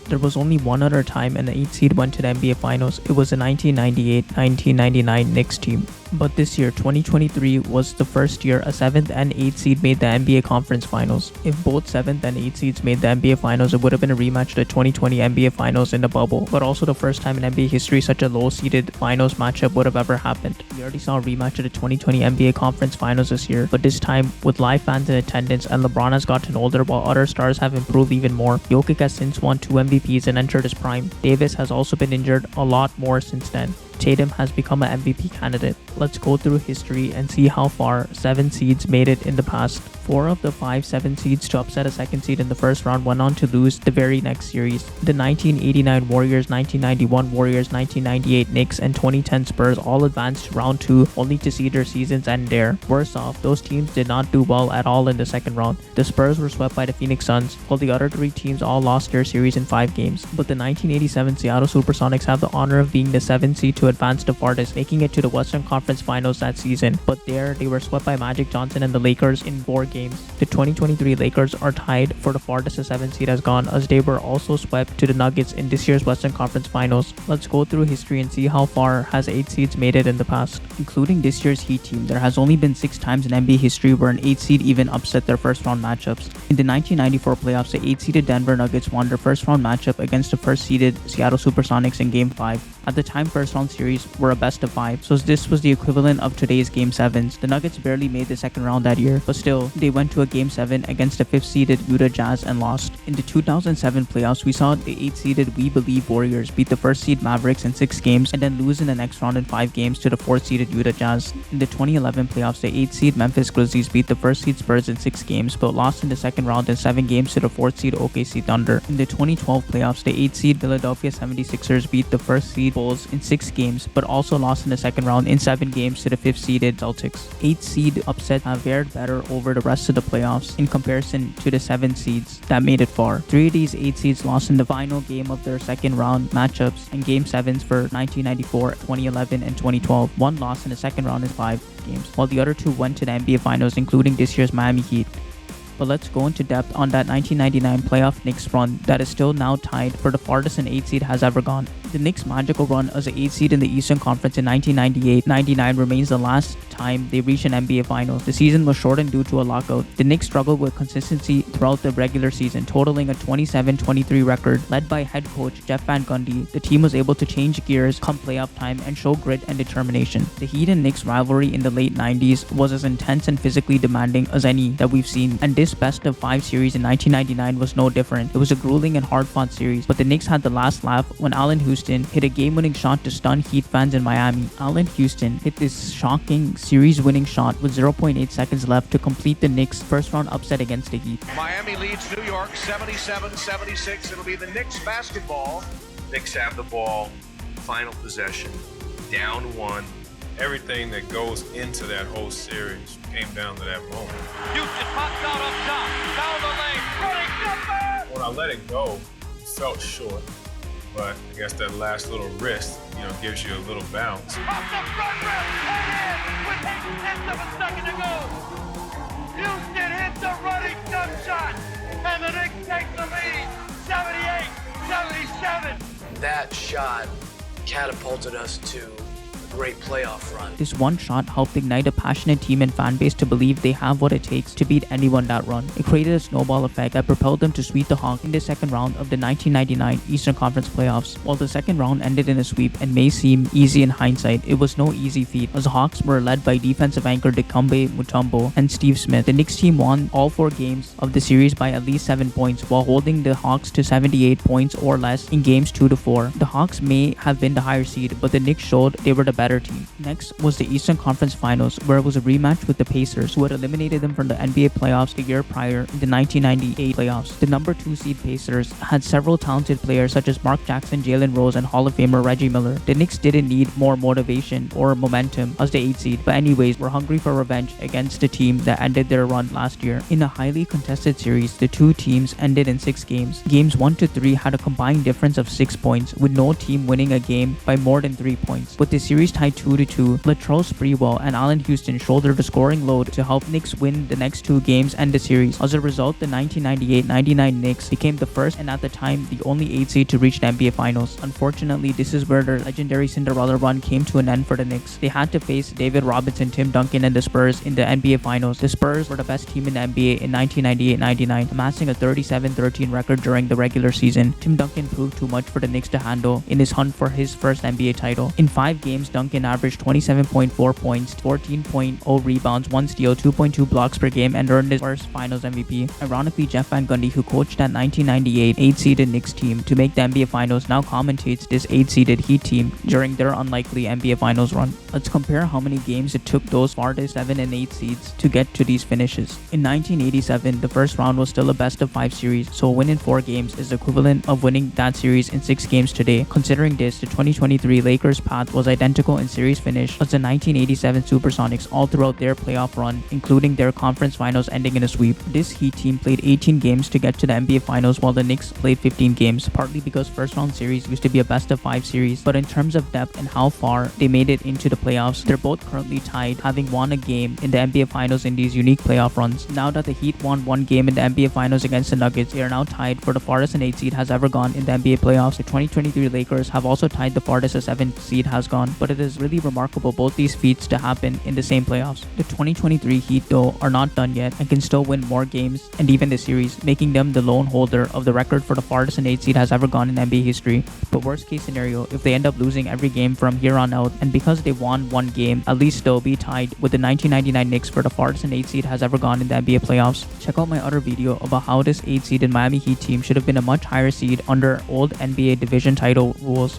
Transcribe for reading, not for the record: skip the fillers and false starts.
There was only one other time an 8 seed went to the NBA Finals. It was the 1998-1999 Knicks team. But this year, 2023, was the first year a 7th and 8th seed made the NBA Conference Finals. If both 7th and 8th seeds made the NBA Finals, it would have been a rematch of the 2020 NBA Finals in the bubble, but also the first time in NBA history such a low-seeded finals matchup would have ever happened. We already saw a rematch of the 2020 NBA Conference Finals this year, but this time with live fans in attendance, and LeBron has gotten older while other stars have improved even more. Jokic has since won 2 MVPs and entered his prime. Davis has also been injured a lot more since then. Tatum has become an MVP candidate. Let's go through history and see how far 7 seeds made it in the past. 4 of the 5 7 seeds to upset a 2nd seed in the first round went on to lose the very next series. The 1989 Warriors, 1991 Warriors, 1998 Knicks, and 2010 Spurs all advanced to round 2 only to see their seasons end there. Worse off, those teams did not do well at all in the second round. The Spurs were swept by the Phoenix Suns, while the other 3 teams all lost their series in 5 games. But the 1987 Seattle Supersonics have the honor of being the 7th seed to advance the farthest, making it to the Western Conference Finals that season. But there, they were swept by Magic Johnson and the Lakers in 4 games. The 2023 Lakers are tied for the farthest a 7th seed has gone, as they were also swept to the Nuggets in this year's Western Conference Finals. Let's go through history and see how far has 8 seeds made it in the past. Including this year's Heat team, there has only been 6 times in NBA history where an 8 seed even upset their first round matchups. In the 1994 playoffs, the 8 seeded Denver Nuggets won their first round matchup against the 1st seeded Seattle Supersonics in Game 5. At the time, first round series were a best of 5, so this was the equivalent of today's Game 7s. The Nuggets barely made the second round that year, but still, they went to a Game 7 against the 5th seeded Utah Jazz and lost. In the 2007 playoffs, we saw the 8th seeded We Believe Warriors beat the 1st seed Mavericks in 6 games and then lose in the next round in 5 games to the 4th seeded Utah Jazz. In the 2011 playoffs, the 8th seed Memphis Grizzlies beat the 1st seed Spurs in 6 games, but lost in the second round in 7 games to the 4th seed OKC Thunder. In the 2012 playoffs, the 8th seed Philadelphia 76ers beat the 1st seed Bulls in 6 games, but also lost in the second round in 7 games to the 5th seeded Celtics. 8th seed upsets have fared better over the rest of the playoffs in comparison to the 7 seeds that made it far. 3 of these 8 seeds lost in the final game of their second round matchups and Game 7s for 1994, 2011, and 2012. 1 loss in the second round in 5 games, while the other 2 went to the NBA Finals, including this year's Miami Heat. But let's go into depth on that 1999 playoff Knicks run that is still now tied for the farthest an 8 seed has ever gone. The Knicks' magical run as an 8 seed in the Eastern Conference in 1998-99 remains the last time they reached an NBA Finals. The season was shortened due to a lockout. The Knicks struggled with consistency throughout the regular season, totaling a 27-23 record. Led by head coach Jeff Van Gundy, the team was able to change gears come playoff time and show grit and determination. The Heat and Knicks rivalry in the late 90s was as intense and physically demanding as any that we've seen, and this best of 5 series in 1999 was no different. It was a grueling and hard-fought series, but the Knicks had the last laugh when Allen Houston hit a game-winning shot to stun Heat fans in Miami. Allen Houston hit this shocking series-winning shot with 0.8 seconds left to complete the Knicks' first-round upset against the Heat. Miami leads New York 77-76. It'll be the Knicks basketball. Knicks have the ball, final possession, down 1. Everything that goes into that whole series came down to that moment. Houston pops out up top, down the lane, running jumper! When I let it go, it felt short, but I guess that last little wrist, gives you a little bounce. Off the front rim, and in with 8/10 of a second to go. Houston hits a running jump shot, and the Knicks take the lead, 78-77. That shot catapulted us to great playoff run. This one shot helped ignite a passionate team and fan base to believe they have what it takes to beat anyone that run. It created a snowball effect that propelled them to sweep the Hawks in the second round of the 1999 Eastern Conference Playoffs. While the second round ended in a sweep and may seem easy in hindsight, it was no easy feat, as the Hawks were led by defensive anchor Dikembe Mutombo and Steve Smith. The Knicks team won all 4 games of the series by at least 7 points, while holding the Hawks to 78 points or less in games 2 to 4. The Hawks may have been the higher seed, but the Knicks showed they were the better team. Next was the Eastern Conference Finals, where it was a rematch with the Pacers, who had eliminated them from the NBA playoffs the year prior in the 1998 playoffs. The number 2 seed Pacers had several talented players such as Mark Jackson, Jalen Rose, and Hall of Famer Reggie Miller. The Knicks didn't need more motivation or momentum as the 8 seed, but anyways were hungry for revenge against the team that ended their run last year. In a highly contested series, the 2 teams ended in 6 games. Games 1 to 3 had a combined difference of 6 points, with no team winning a game by more than 3 points. But the series series tied 2-2. Latrell Sprewell and Allen Houston shouldered the scoring load to help Knicks win the next 2 games and the series. As a result, the 1998-99 Knicks became the first and at the time the only 8 seed to reach the NBA Finals. Unfortunately, this is where their legendary Cinderella run came to an end for the Knicks. They had to face David Robinson, Tim Duncan, and the Spurs in the NBA Finals. The Spurs were the best team in the NBA in 1998-99, amassing a 37-13 record during the regular season. Tim Duncan proved too much for the Knicks to handle in his hunt for his first NBA title. In 5 games, Duncan averaged 27.4 points, 14.0 rebounds, 1 steal, 2.2 blocks per game, and earned his first Finals MVP. Ironically, Jeff Van Gundy, who coached that 1998 8-seeded Knicks team to make the NBA Finals, now commentates this 8-seeded Heat team during their unlikely NBA Finals run. Let's compare how many games it took those farthest 7 and 8 seeds to get to these finishes. In 1987, the first round was still a best-of-5 series, so a win in 4 games is the equivalent of winning that series in 6 games today. Considering this, the 2023 Lakers' path was identical in series finish as the 1987 Supersonics all throughout their playoff run, including their conference finals ending in a sweep. This Heat team played 18 games to get to the NBA Finals while the Knicks played 15 games, partly because first-round series used to be a best-of-5 series, but in terms of depth and how far they made it into the playoffs, they're both currently tied, having won a game in the NBA Finals in these unique playoff runs. Now that the Heat won 1 game in the NBA Finals against the Nuggets, they are now tied for the farthest an 8 seed has ever gone in the NBA playoffs. The 2023 Lakers have also tied the farthest a 7 seed has gone, but it is really remarkable both these feats to happen in the same playoffs. The 2023 Heat, though, are not done yet and can still win more games and even the series, making them the lone holder of the record for the farthest an 8 seed has ever gone in NBA history. But worst case scenario, if they end up losing every game from here on out, and because they won 1 game, at least they'll be tied with the 1999 Knicks for the farthest an 8 seed has ever gone in the NBA playoffs. Check out my other video about how this 8 seeded Miami Heat team should have been a much higher seed under old NBA division title rules.